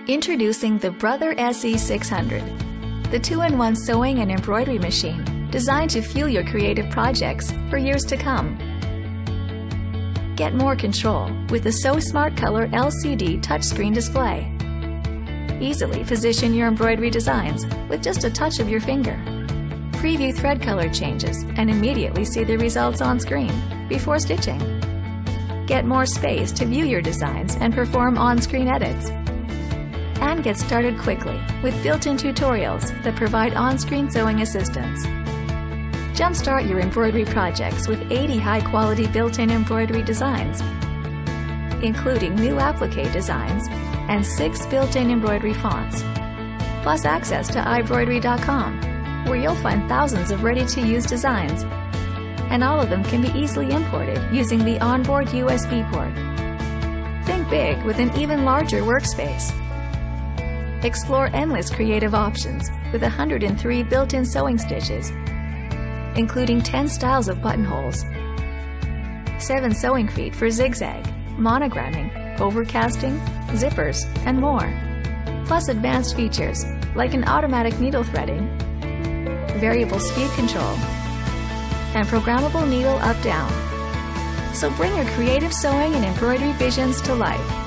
Introducing the Brother SE600, the 2-in-1 sewing and embroidery machine designed to fuel your creative projects for years to come. Get more control with the So Smart Color LCD touchscreen display. Easily position your embroidery designs with just a touch of your finger. Preview thread color changes and immediately see the results on screen before stitching. Get more space to view your designs and perform on-screen edits. And get started quickly with built-in tutorials that provide on-screen sewing assistance. Jumpstart your embroidery projects with 80 high-quality built-in embroidery designs, including new applique designs and 6 built-in embroidery fonts, plus access to iBroidery.com, where you'll find thousands of ready-to-use designs, and all of them can be easily imported using the onboard USB port. Think big with an even larger workspace. Explore endless creative options with 103 built-in sewing stitches, including 10 styles of buttonholes, 7 sewing feet for zigzag, monogramming, overcasting, zippers, and more, plus advanced features like an automatic needle threading, variable speed control, and programmable needle up-down. So bring your creative sewing and embroidery visions to life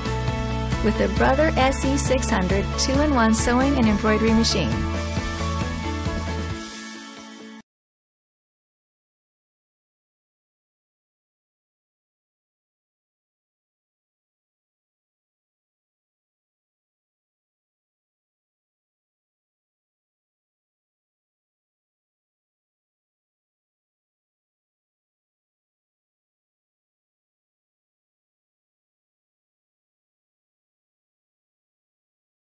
with the Brother SE600 2-in-1 sewing and embroidery machine.